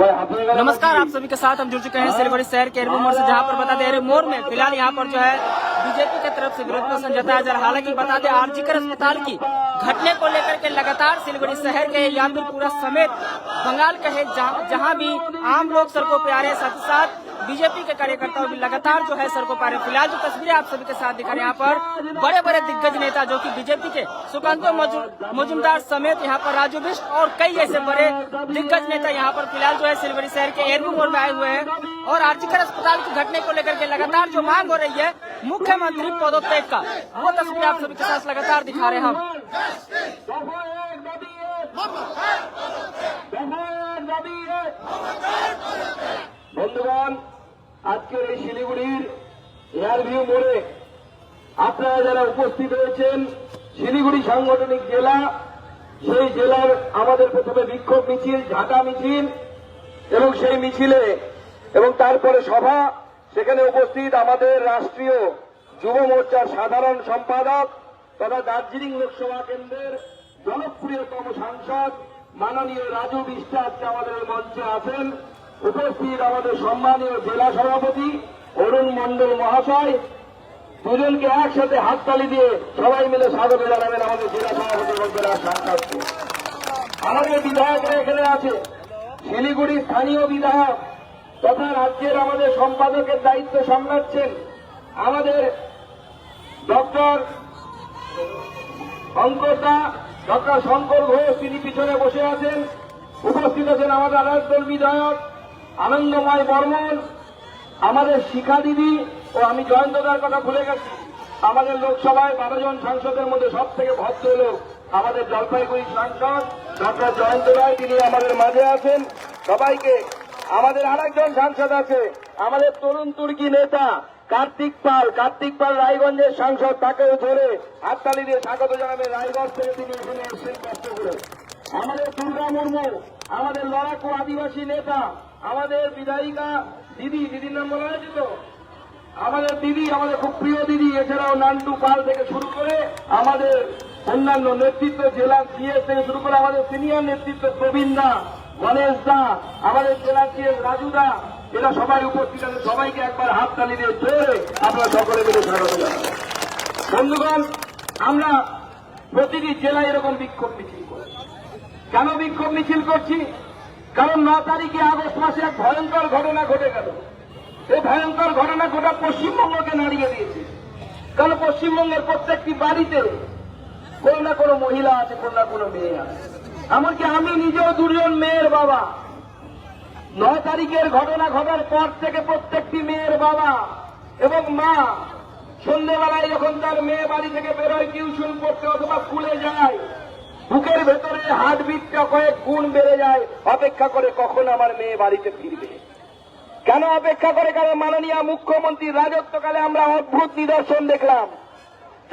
नमस्कार, आप सभी के साथ हम जुड़ चुके हैं सिलगुड़ी शहर के एरबू मोड़ से, जहां पर बता दें मोड़ में फिलहाल यहां पर जो है बीजेपी की तरफ से विरोध प्रदर्शन जताया जा रहा है। हालांकि बता दें आरजीकर अस्पताल की घटने को लेकर के लगातार सिलगुड़ी शहर के यादवपुरा समेत बंगाल के है जहां भी आम लोग सड़कों पर आ रहे हैं, साथ ही साथ बीजेपी के कार्यकर्ता भी लगातार जो है सड़कों पर आ रहे हैं। फिलहाल जो तस्वीरें आप सभी के साथ दिखा रहे हैं, यहाँ पर बड़े बड़े दिग्गज नेता जो कि बीजेपी के सुकांतो मजूमदार समेत यहाँ पर राजू बिष्ट और कई ऐसे बड़े दिग्गज नेता यहाँ पर फिलहाल जो है सिलगुड़ी शहर के एरबू मोड़ में आए हुए हैं और आरजीकर अस्पताल की घटने को लेकर के लगातार जो मांग हो रही है मुख्यमंत्री पदोत्तेज का, वो तस्वीर आप सभी के साथ लगातार दिखा रहे हैं हम। বন্ধুগণ, আজকের এই শিলিগুড়ির এয়ারভিউ মোড়ে আপনারা যারা উপস্থিত হয়েছেন, শিলিগুড়ি সাংগঠনিক জেলা, সেই জেলার আমাদের প্রথমে বিক্ষোভ মিছিল, ঝাঁটা মিছিল এবং সেই মিছিলে এবং তারপরে সভা, সেখানে উপস্থিত আমাদের রাষ্ট্রীয় যুব মোর্চার সাধারণ সম্পাদক তথা দার্জিলিং লোকসভা কেন্দ্রের জনপ্রিয়তম সাংসদ মাননীয় রাজু বিষ্ট আজকে আমাদের এই মঞ্চে আছেন। উপস্থিত আমাদের সম্মানীয় জেলা সভাপতি অরুণ মণ্ডল মহাশয়, দুজনকে একসাথে হাততালি দিয়ে সবাই মিলে স্বাগত জানাবেন আমাদের জেলা সভাপতি এবং জেলা সাংসদকে। আমাদের বিধায়করা এখানে আছে, শিলিগুড়ি স্থানীয় বিধায়ক তথা রাজ্যের আমাদের সম্পাদকের দায়িত্ব সামলাচ্ছেন আমাদের ডক্টর শঙ্কর ঘোষ, তিনি পিছনে বসে আছেন। উপস্থিত আছেন আমাদের আরেকজন বিধায়ক আনন্দময় বর্মন, আমাদের শিখা দিদি ও আমি জয়ন্তদার কথা ভুলে গেছি। আমাদের লোকসভায় 12 জন সাংসদের মধ্যে সব থেকে ভদ্র লোক আমাদের জলপাইগুড়ি সাংসদ ডক্টর জয়ন্ত রায়, তিনি আমাদের মাঝে আছেন। সবাইকে আমাদের আরেকজন সাংসদ আছে আমাদের তরুণ তুর্কি নেতা কার্তিক পাল রায়গঞ্জের সাংসদ, তাকেও ধরে হাততালি দিয়ে স্বাগত জানাবেন। রায়গঞ্জ থেকে তিনি এখানে এসেছেন কষ্ট করে। আমাদের দুর্গা মুর্মু, আমাদের লড়াকু আদিবাসী নেতা, আমাদের বিধায়িকা দিদির নাম বলা হয়েছিল, আমাদের দিদি, আমাদের খুব প্রিয় দিদি। এছাড়াও নান্টু পাল থেকে শুরু করে আমাদের অন্যান্য নেতৃত্ব, জেলার সিএস থেকে শুরু করে আমাদের সিনিয়র নেতৃত্ব প্রবীণ দা, গণেশ দা, আমাদের জেলার সিএস রাজু দা, এরা সবাই উপস্থিত আছে। সবাইকে একবার হাততালি দিয়ে জোরে আপনারা সকলে মিলে স্বাগত জানাবেন। বন্ধুগণ, আমরা প্রতিটি জেলায় এরকম বিক্ষোভ মিছিল করি। কেন বিক্ষোভ মিছিল করছি? কারণ 9 তারিখে আগস্ট মাসে এক ভয়ঙ্কর ঘটনা ঘটে গেল। এই ভয়ঙ্কর ঘটনা গোটা পশ্চিমবঙ্গকে নাড়িয়ে দিয়েছে। কারণ পশ্চিমবঙ্গের প্রত্যেকটি বাড়িতে কোনো না কোনো মহিলা আছে, কোনো না কোনো মেয়ে আছে। এমনকি আমি নিজেও 2 জন মেয়ের বাবা। 9 তারিখের ঘটনা ঘটার পর থেকে প্রত্যেকটি মেয়ের বাবা এবং মা সন্ধ্যেবেলায় যখন তার মেয়ে বাড়ি থেকে বেরোয় টিউশন পড়তে অথবা স্কুলে যায়, বুকের ভেতরে হার্টবিটটা কয়েক গুণ বেড়ে যায়, অপেক্ষা করে কখন আমার মেয়ে বাড়িতে ফিরবে। কেন অপেক্ষা করে? কারণ মাননীয় মুখ্যমন্ত্রীর রাজত্বকালে আমরা অদ্ভুত নিদর্শন দেখলাম।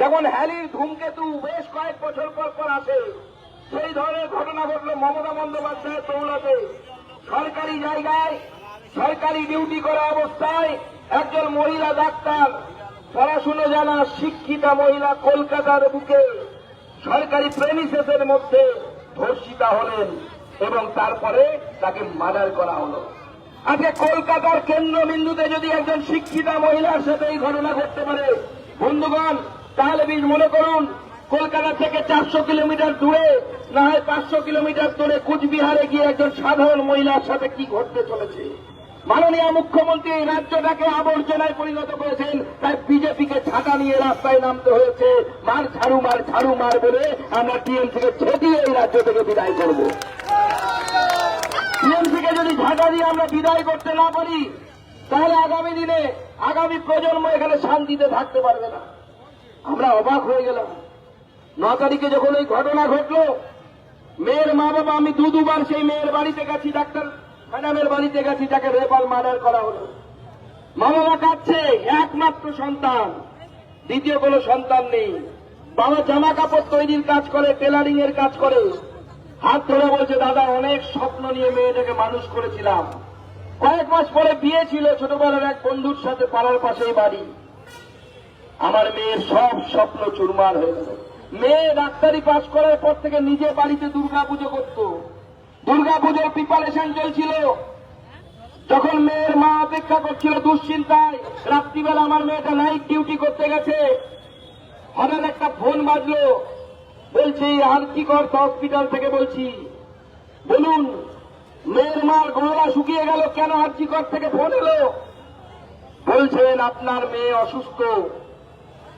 যখন হ্যালির ধূমকেতু বেশ কয়েক বছর পর আসে, সেই ধরনের ঘটনা ঘটল মমতা বন্দ্যোপাধ্যায়ের দৌলতে। সরকারি জায়গায় সরকারি ডিউটি করা অবস্থায় একজন মহিলা ডাক্তার, পড়াশুনো জানা শিক্ষিতা মহিলা কলকাতার বুকে সরকারি প্রেমিসেসের মধ্যে ধর্ষিতা হলেন এবং তারপরে তাকে মার্ডার করা হলো। আজকে কলকাতার কেন্দ্রবিন্দুতে যদি একজন শিক্ষিতা মহিলার সাথে এই ঘটনা ঘটতে পারে, বন্ধুগণ, তাহলে মনে করুন কলকাতা থেকে 400 কিলোমিটার দূরে, না হয় 500 কিলোমিটার দূরে কুচবিহারে গিয়ে একজন সাধারণ মহিলার সাথে কি ঘটতে চলেছে। মাননীয় মুখ্যমন্ত্রী রাজ্যটাকে আবর্জনায় পরিণত করেছেন, তাই বিজেপিকে ছাতা নিয়ে রাস্তায় নামতে হয়েছে। মার ঝাড়ু মার বলে আমরা টিএমসিকে ছেটিয়ে এই রাজ্য থেকে বিদায় করব। টিএমসিকে যদি ঝাঁটা দিয়ে আমরা বিদায় করতে না পারি, তাহলে আগামী দিনে আগামী প্রজন্ম এখানে শান্তিতে থাকতে পারবে না। আমরা অবাক হয়ে গেলাম 9 তারিখে যখন এই ঘটনা ঘটলো। মেয়ের মা বাবা, আমি দুবার সেই মেয়ের বাড়িতে গেছি, ডাক্তার ম্যাডামের বাড়িতে গেছি, যাকে রেপাল মার্ডার করা হলো। মা বাবা কাঁদছে, একমাত্র সন্তান, দ্বিতীয় কোনো সন্তান নেই। বাবা জামা কাপড় তৈরির কাজ করে, টেলারিং এর কাজ করে। হাত ধরে বলছে, দাদা অনেক স্বপ্ন নিয়ে মেয়েটাকে মানুষ করেছিলাম। কয়েক মাস পরে বিয়ে ছিল ছোটবেলার এক বন্ধুর সাথে, পাড়ার পাশেই বাড়ি। আমার মেয়ের সব স্বপ্ন চুরমার হয়ে গেল। মেয়ে ডাক্তারি পাশ করার পর থেকে নিজে বাড়িতে দুর্গাপুজো করত। দুর্গাপুজোর প্রিপারেশন চলছিল, যখন মেয়ের মা অপেক্ষা করছিল দুশ্চিন্তায়, রাত্রিবেলা আমার মেয়েটা নাইট ডিউটি করতে গেছে, হঠাৎ একটা ফোন বাজলো। বলছি আরজিকর হসপিটাল থেকে বলছি, বলুন মেয়ের মার গলা শুকিয়ে গেল, কেন আরজিকর থেকে ফোন এলো? বলছেন আপনার মেয়ে অসুস্থ,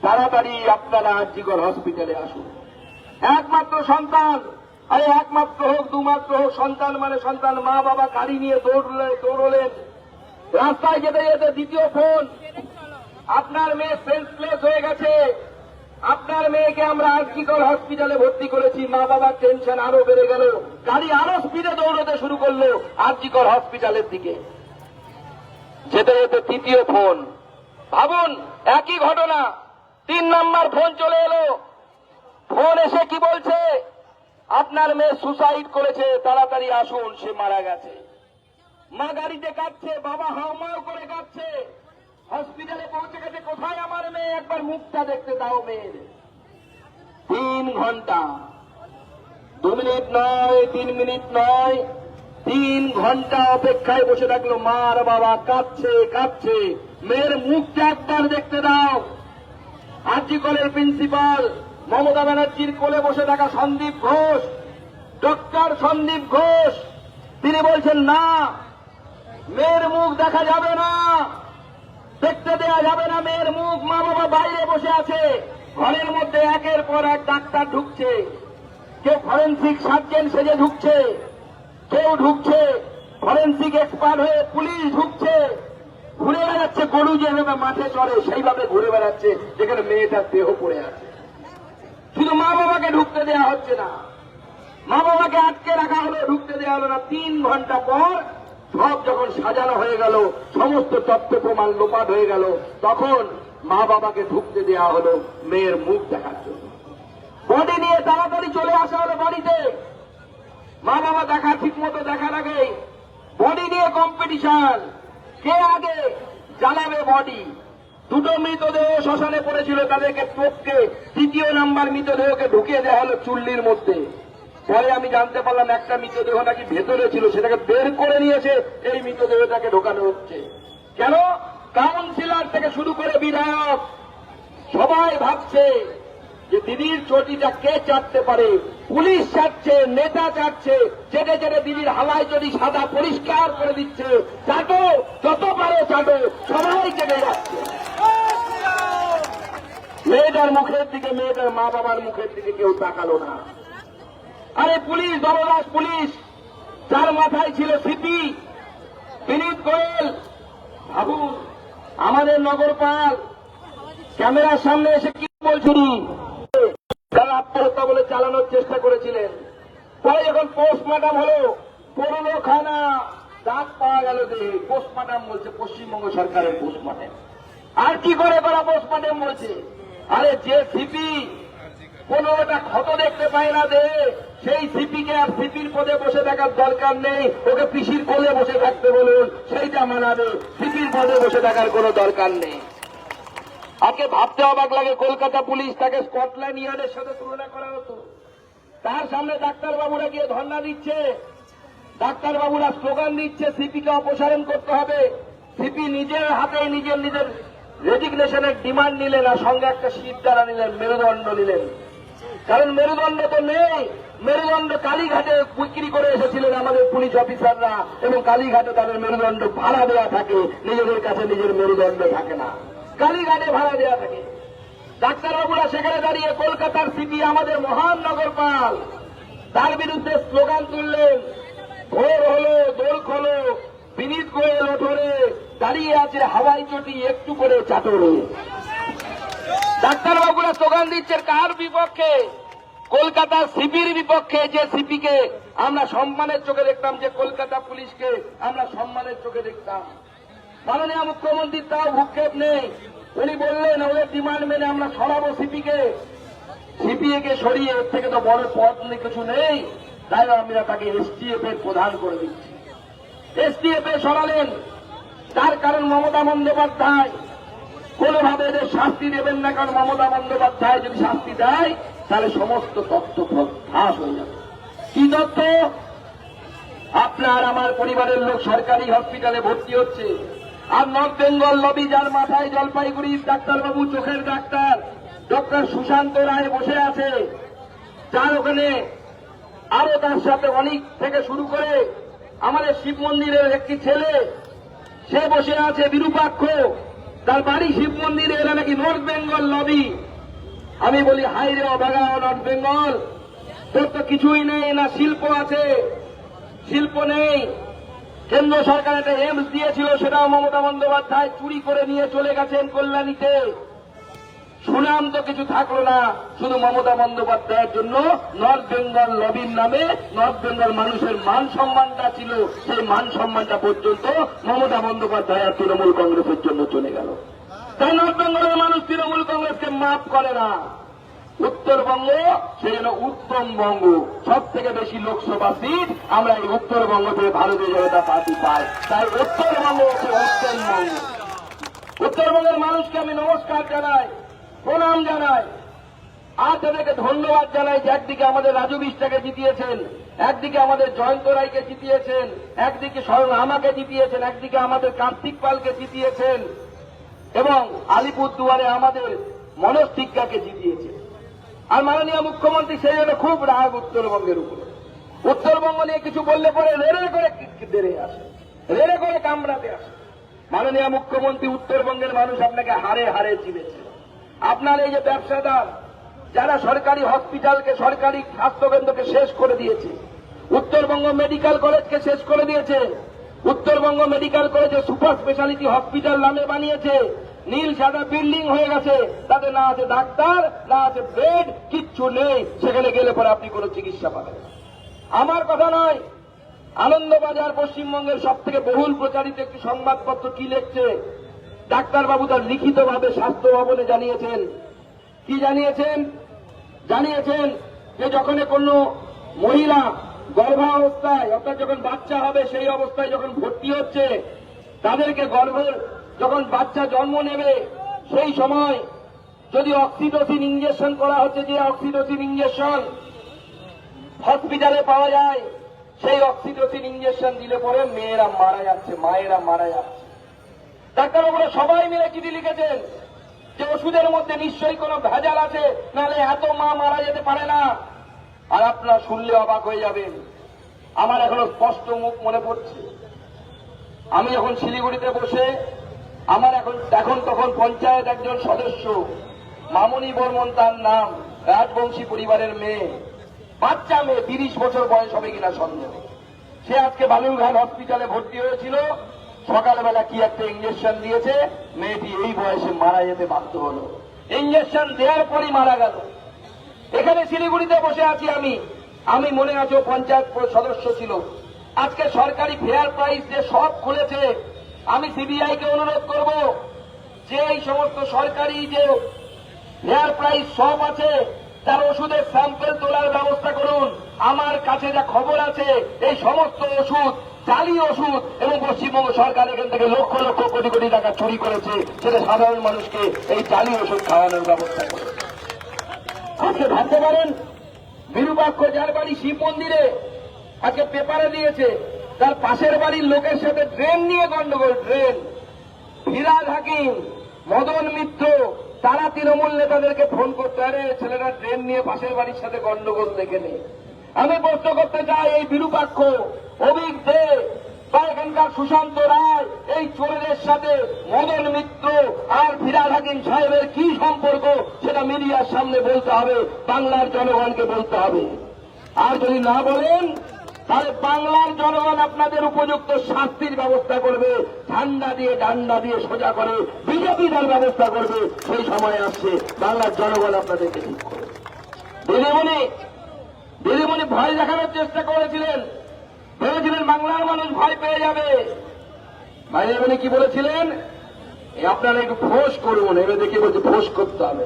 তাড়াতাড়ি আপনারা আরজিকর হসপিটালে আসুন। একমাত্র সন্তান, আরে একমাত্র হোক দুমাত্র হোক, সন্তান মানে সন্তান। মা বাবা গাড়ি নিয়ে দৌড়লেন। রাস্তায় যেতে যেতে দ্বিতীয় ফোন, আপনার মেয়ে সেন্সলেস হয়ে গেছে, আপনার মেয়েকে আমরা আরজিকর হসপিটালে ভর্তি করেছি। মা বাবার টেনশন আরো বেড়ে গেল, গাড়ি আরো স্পিডে দৌড়তে শুরু করলো আরজিকর হসপিটালের দিকে। যেতে যেতে তৃতীয় ফোন, ভাবুন একই ঘটনা, 3 নম্বর ফোন চলে এলো। ফোন এসে কি বলছে? আপনার মেয়ে সুসাইড করেছে, তাড়াতাড়ি আসুন, সে মারা গেছে। মা গাড়িতে কাঁদছে, বাবা হাওমাও করে কাঁদছে। হসপিটালে পৌঁছে গেছে, কোথায় আমার মেয়ে, একবার মুখটা দেখতে দাও মেয়ের। 3 ঘন্টা, 2 মিনিট নয়, 3 মিনিট নয়, 3 ঘন্টা অপেক্ষায় বসে থাকলো। মা আর বাবা কাঁদছে। মেয়ের মুখটা একবার দেখতে দাও। আরজিকরের প্রিন্সিপাল মমতা ব্যানার্জির কোলে বসে থাকা সন্দীপ ঘোষ, ডক্টর সন্দীপ ঘোষ, তিনি বলছেন না, মেয়ের মুখ দেখা যাবে না, দেখতে দেয়া যাবে না মেয়ের মুখ। মা বাবা বাইরে বসে আছে, ঘরের মধ্যে একের পর এক ডাক্তার ঢুকছে, কেউ ফরেনসিক সার্জন সেজে ঢুকছে, কেউ ঢুকছে ফরেনসিক এক্সপার্ট হয়ে, পুলিশ ঢুকছে, ঘুরে বেড়াচ্ছে, গরু যেভাবে মাঠে চড়ে সেইভাবে ঘুরে বেড়াচ্ছে, যেখানে মেয়েটার দেহ পড়ে আছে। শুধু মা বাবাকে ঢুকতে দেওয়া হচ্ছে না, মা বাবাকে আটকে রাখা হলো, ঢুকতে দেওয়া হলো না। 3 ঘন্টা পর সব যখন সাজানো হয়ে গেল, সমস্ত তথ্য প্রমাণ লোপাট হয়ে গেল, তখন মা বাবাকে ঢুকতে দেওয়া হলো মেয়ের মুখ দেখার জন্য। বডি নিয়ে তাড়াতাড়ি চলে আসা হলো বাড়িতে। মা বাবা দেখা ঠিক মতো দেখার আগে বডি নিয়ে কম্পিটিশন, কে আগে জ্বালাবে বডি। 2টো মৃতদেহ শ্মশানে পড়েছিল, তাদেরকে টপকে 3য় নাম্বার মৃতদেহকে ঢুকিয়ে দেওয়া হলো চুল্লির মধ্যে। পরে আমি জানতে পারলাম একটা মৃতদেহ নাকি ভেতরে ছিল, সেটাকে বের করে নিয়েছে, এই মৃতদেহটাকে ঢোকানো হচ্ছে। কেন? কাউন্সিলর থেকে শুরু করে বিধায়ক সবাই ভাবছে যে দিদির চটিটা কে চাটতে পারে। পুলিশ চাটছে, নেতা চাটছে, চেটে চেটে দিদির হালায় যদি সাদা পরিষ্কার করে দিচ্ছে, চাটো, যত পারো চাটো, সবাই চেটে যাচ্ছে। মেয়েটার মুখের দিকে, মেয়েটার মা বাবার মুখের দিকে কেউ তাকালো না। আরে পুলিশ, দলদাস পুলিশ, যার মাথায় ছিল সিপি বিনীত গোয়েল, ভাবুন আমাদের নগরপাল ক্যামেরার সামনে এসে কি বলছিল, তারা আত্মহত্যা বলে চালানোর চেষ্টা করেছিলেন। পরে যখন পোস্টমর্টম হলো, পুরনো খানা দাগ পাওয়া গেল যে পোস্টমর্টম বলছে, পশ্চিমবঙ্গ সরকারের পোস্টমর্টম। আর কি করে করা পোস্টমর্টম বলছে? আরে যে সিপি 15টা ক্ষত দেখতে পায় না দে, সেই সিপিকে আর সিপির পদে বসে থাকার দরকার নেই, ওকে পিসির কোলে বসে থাকতে বলুন, সেইটা মানাবে, সিপির পদে বসে থাকার কোনো দরকার নেই। আজকে ভাবতে অবাক লাগে, কলকাতা পুলিশ তাকে স্কটল্যান্ড ইয়ার্ডের সাথে তুলনা করা হতো। তার সামনে ডাক্তারবাবুরা গিয়ে ধর্ণা দিচ্ছে, ডাক্তারবাবুরা স্লোগান দিচ্ছে সিপিকে অপসারণ করতে হবে। সিপি নিজের হাতে নিজের রেজিগনেশনের ডিমান্ড নিলেন, আর সঙ্গে একটা শীত দ্বারা নিলেন, মেরুদণ্ড নিলেন। কারণ মেরুদণ্ড তো নেই, মেরুদণ্ড কালীঘাটে বিক্রি করে এসেছিলেন আমাদের পুলিশ অফিসাররা, এবং কালীঘাটে তাদের মেরুদণ্ড ভাড়া দেওয়া থাকে, নিজেদের কাছে নিজের মেরুদণ্ড থাকে না, কালীঘাটে ভাড়া দেওয়া থাকে। ডাক্তারবাবুরা সেখানে দাঁড়িয়ে কলকাতার সিপি আমাদের মহান নগরপাল, তার বিরুদ্ধে স্লোগান তুললেন, ভোর হলো, দোল খোলো, বিনীত গোয়েল ওঠরে, দাঁড়িয়ে আছে হাওয়াই চটি একটু করে চাটরে। ডাক্তারবাবুরা স্লোগান দিচ্ছেন কার বিপক্ষে? কলকাতার সিপির বিপক্ষে, যে সিপিকে আমরা সম্মানের চোখে দেখতাম, যে কলকাতা পুলিশকে আমরা সম্মানের চোখে দেখতাম। মাননীয় মুখ্যমন্ত্রীর তাও ভূক্ষেপ নেই, উনি বললেন ওদের ডিমান্ড মেনে আমরা সরাবো সিপিকে। সিপিএকে সরিয়ে এর থেকে তো বড় পদ কিছু নেই, তাই আমরা তাকে এসটিএফ এর প্রধান করে দিচ্ছি। এসটিএফ এ সরালেন, তার কারণ মমতা বন্দ্যোপাধ্যায় কোনোভাবে এদের শাস্তি দেবেন না, কারণ মমতা বন্দ্যোপাধ্যায় যদি শাস্তি দেয় তাহলে সমস্ত তথ্য ফাঁস হয়ে যাবে। কি তথ্য? আপনার আমার পরিবারের লোক সরকারি হসপিটালে ভর্তি হচ্ছে, আর নর্থ বেঙ্গল লবি যার মাথায় জলপাইগুড়ির ডাক্তারবাবু, চোখের ডাক্তার ডক্টর সুশান্ত রায় বসে আছে, যার ওখানে আরো তার সাথে অনেক থেকে শুরু করে আমাদের শিব মন্দিরের একটি ছেলে, সে বসে আছে বিরূপাক্ষ, তার বাড়ি শিব মন্দিরে, এরা নাকি নর্থ বেঙ্গল লবি। আমি বলি হাই রে অভাগা নর্থ বেঙ্গল, তোর তো কিছুই নেই, না শিল্প আছে, শিল্প নেই। কেন্দ্র সরকার একটা এইমস দিয়েছিল, সেটাও মমতা বন্দ্যোপাধ্যায় চুরি করে নিয়ে চলে গেছেন কল্যাণীতে। সুনাম তো কিছু থাকলো না, শুধু মমতা বন্দ্যোপাধ্যায়ের জন্য নর্থ বেঙ্গল লবির নামে নর্থ বেঙ্গল মানুষের মান সম্মানটা ছিল, সেই মান সম্মানটা পর্যন্ত মমতা বন্দ্যোপাধ্যায় আর তৃণমূল কংগ্রেসের জন্য চলে গেল। তাই নর্থ বেঙ্গলের মানুষ তৃণমূল কংগ্রেসকে মাফ করে না। উত্তরবঙ্গ সেই জন্য উত্তম বঙ্গ, সব থেকে বেশি লোকসভা সিট আমরা এই উত্তরবঙ্গ থেকে ভারতীয় জনতা পার্টি পাই। তাই উত্তরবঙ্গ হচ্ছে উত্তমবঙ্গ। উত্তরবঙ্গের মানুষকে আমি নমস্কার জানাই, প্রণাম জানাই, আর তাদেরকে ধন্যবাদ জানাই যে একদিকে আমাদের রাজু বিষ্টাকে জিতিয়েছেন, একদিকে আমাদের জয়ন্ত রায়কে জিতিয়েছেন, একদিকে স্বয়ং আমাকে জিতিয়েছেন, একদিকে আমাদের কার্তিক পালকে জিতিয়েছেন, এবং আলিপুরদুয়ারে আমাদের মনোজ টিক্কাকে জিতিয়েছেন। আর মাননীয় মুখ্যমন্ত্রী সেই জন্য খুব রাগ উত্তরবঙ্গের উপরে। উত্তরবঙ্গ নিয়ে কিছু বললে পরে রেড়ে করে বেড়ে আসে, রেড়ে করে কামড়াতে আসে। মাননীয় মুখ্যমন্ত্রী, উত্তরবঙ্গের মানুষ আপনাকে হারে হারে চিনেছে। আপনার এই যে ব্যবসাদার, যারা সরকারি হসপিটালকে, সরকারি স্বাস্থ্যকেন্দ্রকে শেষ করে দিয়েছে, উত্তরবঙ্গ মেডিকেল কলেজকে শেষ করে দিয়েছে, উত্তরবঙ্গ মেডিকেল কলেজে সুপার স্পেশালিটি হসপিটাল নামে বানিয়েছে, নীল সাদা বিল্ডিং হয়ে গেছে, তাতে না আছে ডাক্তার, না আছে বেড, কিচ্ছু নেই। সেখানে গেলে পরে আপনি কোনো চিকিৎসা পাবেন। আমার কথা নয়, আনন্দবাজার পশ্চিমবঙ্গের সব থেকে বহুল প্রচারিত একটি সংবাদপত্র কি লিখছে, ডাক্তারবাবু তার লিখিতভাবে স্বাস্থ্য ভবনে জানিয়েছেন। কি জানিয়েছেন? জানিয়েছেন যে যখন কোনো মহিলা গর্ভাবস্থায়, অর্থাৎ যখন বাচ্চা হবে সেই অবস্থায় যখন ভর্তি হচ্ছে, তাদেরকে গর্ভের যখন বাচ্চা জন্ম নেবে সেই সময় যদি অক্সিটোসিন ইঞ্জেকশন করা হচ্ছে, যে অক্সিটোসিন ইঞ্জেকশন হসপিটালে পাওয়া যায়, সেই অক্সিটোসিন ইঞ্জেকশন দিলে পরে মেয়েরা মারা যাচ্ছে, মায়েরা মারা যাচ্ছে। ডাক্তারবাবুরা সবাই মিলে চিঠি লিখেছেন যে ওষুধের মধ্যে নিশ্চয়ই কোনো ভেজাল আছে, নাহলে এত মা মারা যেতে পারে না। আর আপনারা শুনলে অবাক হয়ে যাবেন, আমার এখনো স্পষ্ট মুখ মনে পড়ছে। আমি যখন শিলিগুড়িতে বসে, আমার এখন তখন পঞ্চায়েত একজন সদস্য, মামনি বর্মন তার নাম, রাজবংশী পরিবারের মেয়ে, বাচ্চা মেয়ে, 30 বছর বয়স হবে কিনা সন্দেহ। সে আজকে বালুরঘাট হসপিটালে ভর্তি হয়েছিল, সকালবেলা কি একটা ইঞ্জেকশন দিয়েছে, মেয়েটি এই বয়সে মারা যেতে বাধ্য হল। ইঞ্জেকশন দেওয়ার পরই মারা গেল। এখানে শিলিগুড়িতে বসে আছি আমি মনে আছে পঞ্চায়েত সদস্য ছিল। আজকে সরকারি ফেয়ার প্রাইস যে সব খুলেছে, আমি সিবিআই কে অনুরোধ করব যে এই সমস্ত সরকারি যে ফেয়ার প্রাইস সব আছে, তার ওষুধের স্যাম্পল তোলার ব্যবস্থা করুন। আমার কাছে যা খবর আছে, এই সমস্ত ওষুধ জালি ওষুধ, এবং পশ্চিমবঙ্গ সরকার এখান থেকে লক্ষ লক্ষ কোটি কোটি টাকা চুরি করেছে, সেটা সাধারণ মানুষকে এই জালি ওষুধ খাওয়ানোর ব্যবস্থা করে। আজকে ভাবতে পারেন, বিরূপাক্ষ যার বাড়ি শিব মন্দিরে, আজকে পেপারে দিয়েছে তার পাশের বাড়ির লোকের সাথে ড্রেন নিয়ে গন্ডগোল। ড্রেন, ফিরাজ হাকিম, মদন মিত্র, তারা তৃণমূল নেতাদেরকে ফোন করতে, আরে ছেলেরা ড্রেন নিয়ে পাশের বাড়ির সাথে গন্ডগোল দেখে নেই। আমি প্রশ্ন করতে চাই, এই বিরূপাক্ষ, অভিক দে বা এখানকার সুশান্ত রায়, এই চোরের সাথে মদন মিত্র আর ফিরাজ হাকিম সাহেবের কি সম্পর্ক, সেটা মিডিয়ার সামনে বলতে হবে, বাংলার জনগণকে বলতে হবে। আর যদি না বলেন, তাহলে বাংলার জনগণ আপনাদের উপযুক্ত শাস্তির ব্যবস্থা করবে, ঠান্ডা দিয়ে ডান্ডা দিয়ে সোজা করে বিজেপি দল ব্যবস্থা করবে। সেই সময় আসছে, বাংলার জনগণ আপনাদেরকে ঠিক করবে। দিদিমণি ভয় দেখানোর চেষ্টা করেছিলেন, ভেবেছিলেন বাংলার মানুষ ভয় পেয়ে যাবে। দিদিমণি কি বলেছিলেন? আপনারা একটু ফোঁস করুন। এবার দেখি বলছে ফোঁস করতে হবে।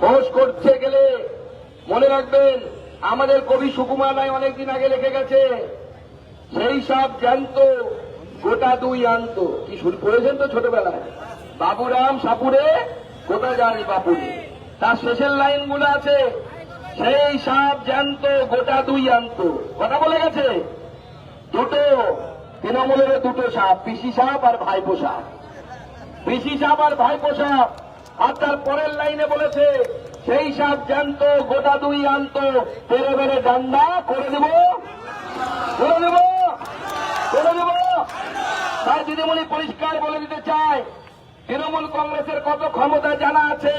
ফোঁস করতে গেলে মনে রাখবেন, আমাদের কবি সুকুমার রায় অনেকদিন আগে লিখে গেছে, সেই সব জ্যান্ত গোটা দুই আনত। কি শুরু করেছেন তো ছোটবেলায়, বাবুরাম সাপুরে গোটা জানি বাপুরে। তার শেষের লাইনগুলো আছে, সেই সব জ্যান্ত গোটা দুই আনত। কথা বলে গেছে। দুটো তৃণমূলের দুটো সাপ, পিসি সাপ আর ভাইপো সাপ। পিসি সাপ আর ভাইপো সাপ। আর তার পরের লাইনে বলেছে সেই সাপ জানতো গোটা দুই আনতো, বেড়ে বেড়ে ডান্ডা করে দেব করে দেব করে দেব। তাই দিদিমণি পরিষ্কার বলে দিতে চায়, তৃণমূল কংগ্রেসের কত ক্ষমতা জানা আছে।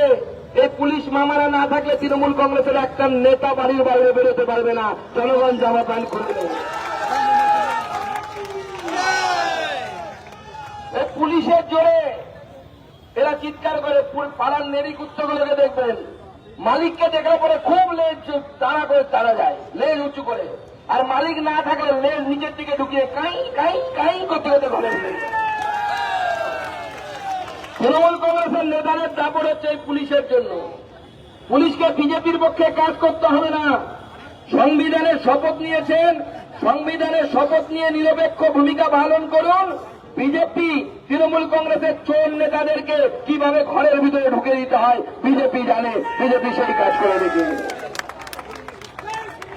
এই পুলিশ মামারা না থাকলে তৃণমূল কংগ্রেসের একটা নেতা বাড়ির বাইরে বেরোতে পারবে না। জনগণ জামা প্যান্ট করে দেবে। পুলিশের জোরে এরা চিৎকার করে। পাড়ার নেড়ি কুত্তগুলোকে দেখবেন, মালিককে দেখার পরে খুব লেজ তাড়া করে তাড়া যায়, লেজ উঁচু করে। আর মালিক না থাকলে লেজ নিচের দিকে ঢুকিয়ে কাই কাই কাই করতে করতে ঘরে ফেলে। তৃণমূল কংগ্রেসের নেতাদের দাপট হচ্ছে এই পুলিশের জন্য। পুলিশকে বিজেপির পক্ষে কাজ করতে হবে না। সংবিধানের শপথ নিয়েছেন, সংবিধানের শপথ নিয়ে নিরপেক্ষ ভূমিকা পালন করুন। বিজেপি তৃণমূল কংগ্রেসের চোর নেতাদেরকে কিভাবে ঘরের ভিতরে ঢুকে দিতে হয় বিজেপি জানে, বিজেপি সেই কাজ করে রেখে।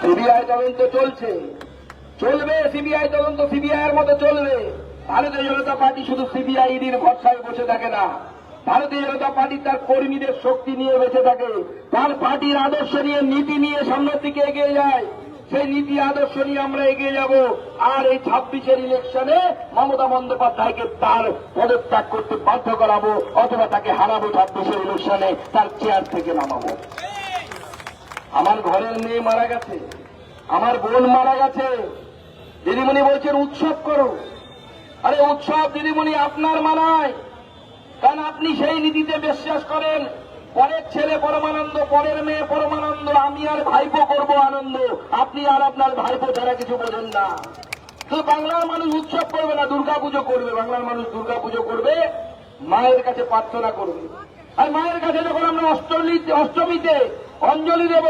সিবিআই তদন্ত চলছে, চলবে সিবিআই তদন্ত, সিবিআই এর মতো চলবে। ভারতীয় জনতা পার্টি শুধু সিবিআই ইডির ভরসায় বসে থাকে না। ভারতীয় জনতা পার্টি তার কর্মীদের শক্তি নিয়ে বেঁচে থাকে, তার পার্টির আদর্শ নিয়ে, নীতি নিয়ে সামনের দিকে এগিয়ে যায়। সেই নীতি আদর্শ নিয়ে আমরা এগিয়ে যাব। আর এই 26-এর ইলেকশনে মমতা বন্দ্যোপাধ্যায়কে তার পদত্যাগ করতে বাধ্য করাবো, অথবা তাকে হারাবো। 26-এর ইলেকশনে তার চেয়ার থেকে নামাবো। আমার ঘরের মেয়ে মারা গেছে, আমার বোন মারা গেছে, দিদিমণি বলছেন উৎসব করো। আরে উৎসব দিদিমণি আপনার মানায়, কারণ আপনি সেই নীতিতে বিশ্বাস করেন। পরের ছেলে পরমানন্দ, পরের মেয়ে পরমানন্দ, আমি আর ভাইপো করব আনন্দ। আপনি আর আপনার ভাইপো ছাড়া কিছু বোঝেন না। তো বাংলার মানুষ উৎসব করবে না, দুর্গাপুজো করবে। বাংলার মানুষ দুর্গাপুজো করবে, মায়ের কাছে প্রার্থনা করবে। আর মায়ের কাছে যখন আমরা অষ্টমীতে অঞ্জলি দেব,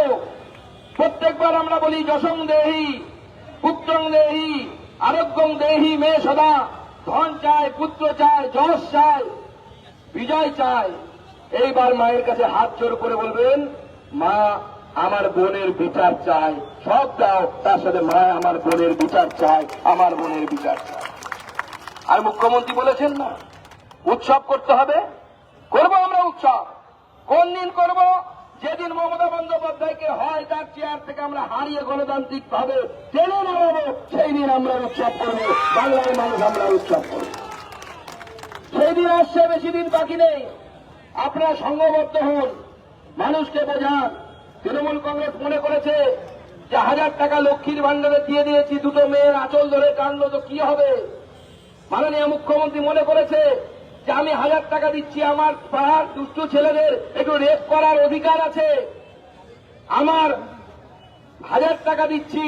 প্রত্যেকবার আমরা বলি যশং দেহি পুত্রং দেহি আরোগ্যং দেহি মে সদা। ধন চায়, পুত্র চায়, যশ চায়, বিজয় চায়। এইবার মায়ের কাছে হাত জোর করে বলবেন, মা আমার বোনের বিচার চাই। সব দাও, তার সাথে মা আমার বোনের বিচার চাই, আমার বোনের বিচার চাই। আর মুখ্যমন্ত্রী বলেছেন না উৎসব করতে হবে, করবো আমরা উৎসব। কোন দিন করব? যেদিন মমতা বন্দ্যোপাধ্যায়কে হয় তার চেয়ার থেকে আমরা হারিয়ে গণতান্ত্রিক ভাবে টেনে নামাবো, সেই দিন আমরা উৎসব করবো। বাংলার মানুষ আমরা উৎসব করব। সেই দিন আসছে, বেশি দিন বাকি নেই। আপনারা সংঘবদ্ধ হন, মানুষকে বোঝান। তৃণমূল কংগ্রেস মনে করেছে যে 1000 টাকা লক্ষ্মীর ভান্ডারে দিয়ে দিয়েছি, দুটো মেয়ের আঁচল ধরে কাঁদলো তো কি হবে। মাননীয় মুখ্যমন্ত্রী মনে করেছে যে আমি 1000 টাকা দিচ্ছি, আমার পাড়ার দুষ্টু ছেলেদের একটু রেপ করার অধিকার আছে। আমার 1000 টাকা দিচ্ছি,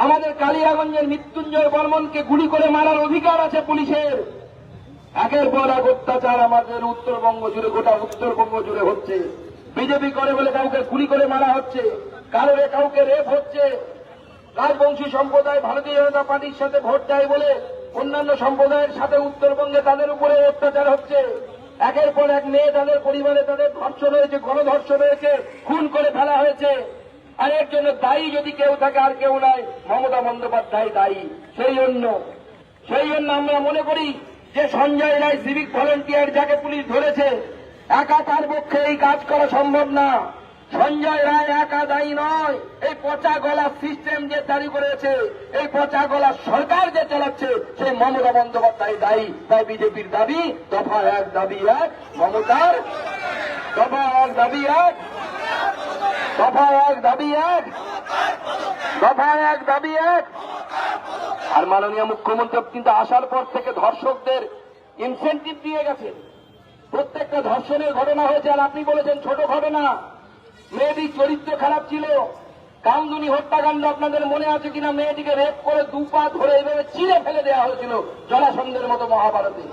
আমাদের কালিয়াগঞ্জের মৃত্যুঞ্জয় বর্মনকে গুলি করে মারার অধিকার আছে পুলিশের। একের পর এক অত্যাচার আমাদের উত্তরবঙ্গ জুড়ে, গোটা উত্তরবঙ্গ জুড়ে হচ্ছে। বিজেপি করে বলে কাউকে গুলি করে মারা হচ্ছে, কারোর কাউকে রেপ হচ্ছে। রাজবংশী সম্প্রদায় ভারতীয় জনতা পার্টির সাথে ভোট দেয় বলে অন্যান্য সম্প্রদায়ের সাথে উত্তরবঙ্গে তাদের উপরে অত্যাচার হচ্ছে। একের পর এক মেয়ে, তাদের পরিবারে তাদের ধর্ষণ হয়েছে, গণধর্ষণ হয়েছে, খুন করে ফেলা হয়েছে। আর এর জন্য দায়ী যদি কেউ থাকে, আর কেউ নাই, মমতা বন্দ্যোপাধ্যায় দায়ী। সেই জন্য আমরা মনে করি যে সঞ্জয় রায় সিভিক ভলেন্টিয়ার যাকে পুলিশ ধরেছে, একা তার পক্ষে এই কাজ করা সম্ভব না। সঞ্জয় রায় একা দায়ী নয়। এই পচা গলা সিস্টেম যে জারি করেছে, এই পচা গলা সরকার যে চালাচ্ছে, সেই মমতা বন্দ্যোপাধ্যায় দায়ী। তাই বিজেপির দাবি দফা 1 দাবি 1, মমতার দফা 1 দাবি 1, দফা 1 দাবি 1, দফা 1 দাবি 1। আর মাননীয় মুখ্যমন্ত্রী কিন্তু আসার পর থেকে ধর্ষকদের ইনসেন্টিভ দিয়ে গেছেন। প্রত্যেকটা ধর্ষণের ঘটনা হয়েছে, আর আপনি বলেছেন ছোট ঘটনা। মেয়েটির চরিত্র খারাপ ছিল। কামদুনি হত্যাকাণ্ড আপনাদের মনে আছে কিনা? মেয়েটিকে রেপ করে 2 পা ধরে এইভাবে চিড়ে ফেলে দেওয়া হয়েছিল জলাসন্ধের মতো মহাভারতে।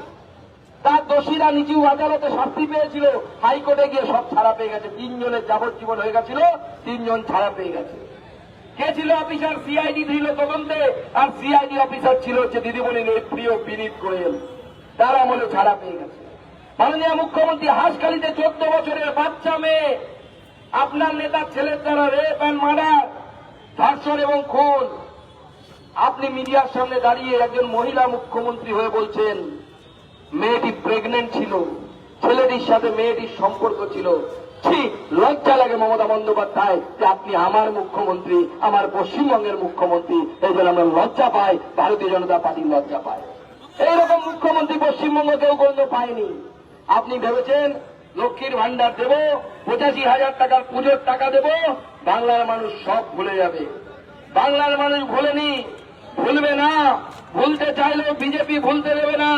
তার দোষীরা নিচু আদালতে শাস্তি পেয়েছিল, হাইকোর্টে গিয়ে সব ছাড়া পেয়ে গেছে। 3 জনের যাবজ্জীবন হয়ে গেছিল, 3 জন ছাড়া পেয়ে গেছে। কে ছিল অফিসার? সিআইডি ছিল তদন্তে, আর সিআইডি অফিসার ছিল হচ্ছে দিদিমণির প্রিয় বিনীত গোয়েল। তারা মনে ছাড়া পেয়ে গেছে। মাননীয় মুখ্যমন্ত্রী হাঁসখালিতে 14 বছরের বাচ্চা মেয়ে আপনার নেতার ছেলের দ্বারা রেপ অ্যান্ড মার্ডার, ধর্ষণ এবং খুন। আপনি মিডিয়ার সামনে দাঁড়িয়ে একজন মহিলা মুখ্যমন্ত্রী হয়ে বলছেন মেয়েটি প্রেগনেন্ট ছিল, ছেলেটির সাথে মেয়েটির সম্পর্ক ছিল। ঠিক লজ্জা লাগে মমতা বন্দ্যোপাধ্যায় যে আপনি আমার মুখ্যমন্ত্রী, আমার পশ্চিমবঙ্গের মুখ্যমন্ত্রী, এই জন্য আমরা লজ্জা পাই, ভারতীয় জনতা পার্টি লজ্জা পায়। এইরকম মুখ্যমন্ত্রী পশ্চিমবঙ্গ কেউ কোনো পায়নি। আপনি ভেবেছেন লক্ষ্মীর ভান্ডার দেব, 85,000 টাকার পুজোর টাকা দেব, বাংলার মানুষ সব ভুলে যাবে। বাংলার মানুষ ভুলেনি, ভুলবে না, ভুলতে চাইলেও বিজেপি ভুলতে দেবে না।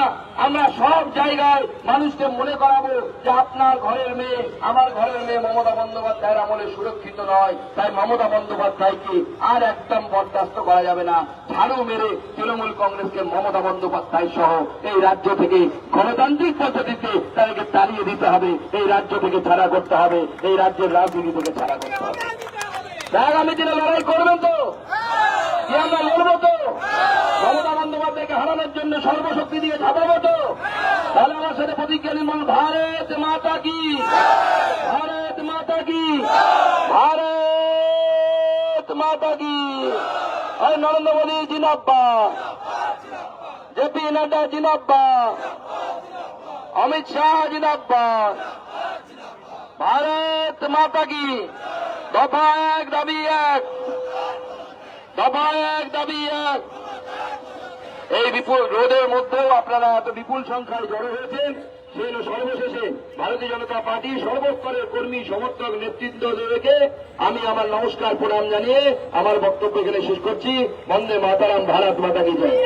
আমরা সব জায়গায় মানুষকে মনে করাবো যে আপনার ঘরের মেয়ে, আমার ঘরের মেয়ে মমতা বন্দ্যোপাধ্যায়ের আমলে সুরক্ষিত নয়। তাই মমতা বন্দ্যোপাধ্যায়কে আর একদম বরদাস্ত করা যাবে না। ঝাড়ু মেরে তৃণমূল কংগ্রেসকে মমতা বন্দ্যোপাধ্যায় সহ এই রাজ্য থেকে গণতান্ত্রিক পদ্ধতিতে তাদেরকে তাড়িয়ে দিতে হবে, এই রাজ্য থেকে ছাড়া করতে হবে, এই রাজ্যের রাজনীতি থেকে ছাড়া করতে হবে। আগামী দিনে লড়াই করবেন তো? কি আমরা লড়বো তো? মমতা বন্দ্যোপাধ্যায়কে হারানোর জন্য সর্বশক্তি দিয়ে ঝাঁপাবো তো? তাহলে আমার সাথে প্রতিজ্ঞা নির্মাণ, ভারত মাতা কি, ভারত মাতা কি, ভারত মাতা কি। নরেন্দ্র মোদী জিন্দাবাদ, জেপি নাড্ডা জিন্দাবাদ, অমিত শাহ জিন্দাবাদ, ভারত মাতা কি। দফা এক দাবি এক, দফা এক দাবি এক। এই বিপুল রোদের মধ্যেও আপনারা এত বিপুল সংখ্যায় জড়ো হয়েছেন, সেই সর্বশেষে ভারতীয় জনতা পার্টি সর্বস্তরের কর্মী সমর্থক নেতৃত্বদেরকে আমি আমার নমস্কার প্রণাম জানিয়ে আমার বক্তব্য এখানে শেষ করছি। বন্দে মাতারাম, ভারত মাতা কি জয়।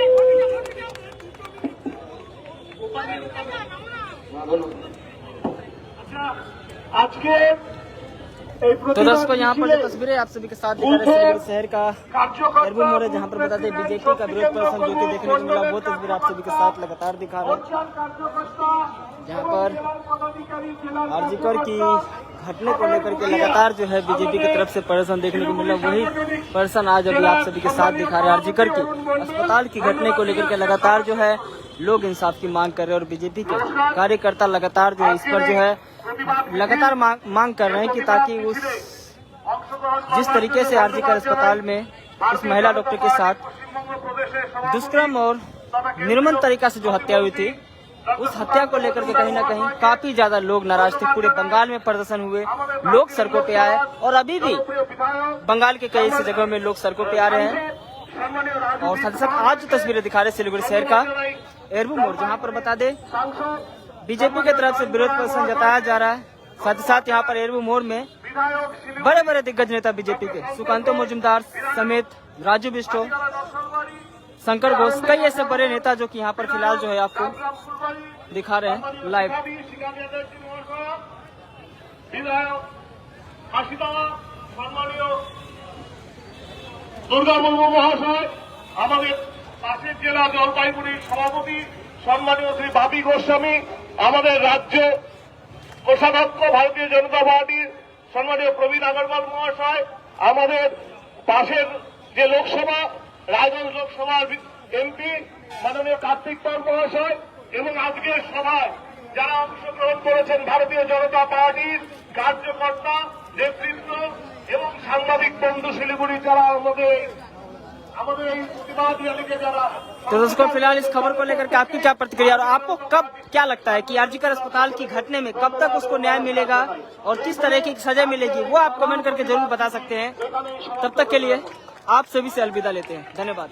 আজকে तो दर्शकों यहाँ पर जो तस्वीरें आप सभी के साथ दिखा रहे हैं सिलीगुड़ी शहर का एरबू मोड़ है, जहाँ पर बता दें बीजेपी का विरोध प्रदर्शन जो कि देखने को मिला, वो तस्वीर आप सभी के साथ लगातार दिखा रहे हैं, जहाँ पर आरजीकर की घटने को लेकर के लगातार जो है बीजेपी की तरफ से प्रदर्शन देखने को मिला। वही प्रदर्शन आज अभी आप सभी के साथ दिखा रहे हैं। आरजीकर की अस्पताल की घटने को लेकर के लगातार जो है लोग इंसाफ की मांग कर रहे हैं और बीजेपी के कार्यकर्ता लगातार जो है इस पर जो है लगातार मांग कर रहे हैं कि ताकि उस जिस तरीके से आरजीकर अस्पताल में इस महिला डॉक्टर के साथ दुष्कर्म और निर्मम तरीका से जो हत्या हुई थी, उस हत्या को लेकर के कहीं ना कहीं काफी ज्यादा लोग नाराज थे। पूरे बंगाल में प्रदर्शन हुए, लोग सड़कों पे आए और अभी भी बंगाल के कई ऐसी जगहों में लोग सड़कों पे आ रहे हैं। और साथ ही साथ आज जो तस्वीरें दिखा रहे सिलीगुड़ी शहर का एरबू मोड़, जहाँ पर बता दे बीजेपी की तरफ से विरोध प्रदर्शन जताया जा रहा है। साथ ही साथ यहाँ पर एरबू मोड़ में बड़े बड़े दिग्गज नेता बीजेपी के सुकांतो मजूमदार समेत राजू बिष्टो, शंकर घोष, कई ऐसे बड़े नेता जो कि यहाँ पर फिलहाल जो है आपको दिखा रहे हैं लाइव। দুর্গা মুর্মু মহাশয়, আমাদের পাশের জেলা জলপাইগুড়ির সভাপতি সম্মানীয় শ্রী বাপি গোস্বামী, আমাদের রাজ্য কোষাধ্যক্ষ ভারতীয় জনতা পার্টির সম্মানীয় প্রবীণ আগরওয়াল মহাশয়, আমাদের পাশের যে লোকসভা রায়গঞ্জ লোকসভার এমপি মাননীয় কার্তিক পাল মহাশয় এবং আজকের সভায় যারা অংশগ্রহণ করেছেন ভারতীয় জনতা পার্টির কার্যকর্তা, নেতৃত্ব এবং সাংবাদিক বন্ধু শিলিগুড়ি যারা আমাদের এই প্রতিবাদ র্যালিকে যারা। तो दोस्तों फिलहाल इस खबर को लेकर के आपकी क्या प्रतिक्रिया और आपको कब क्या लगता है कि आरजीकर अस्पताल की घटने में कब तक उसको न्याय मिलेगा और किस तरह की सजा मिलेगी, वो आप कमेंट करके जरूर बता सकते हैं। तब तक के लिए आप सभी से अलविदा लेते हैं। धन्यवाद।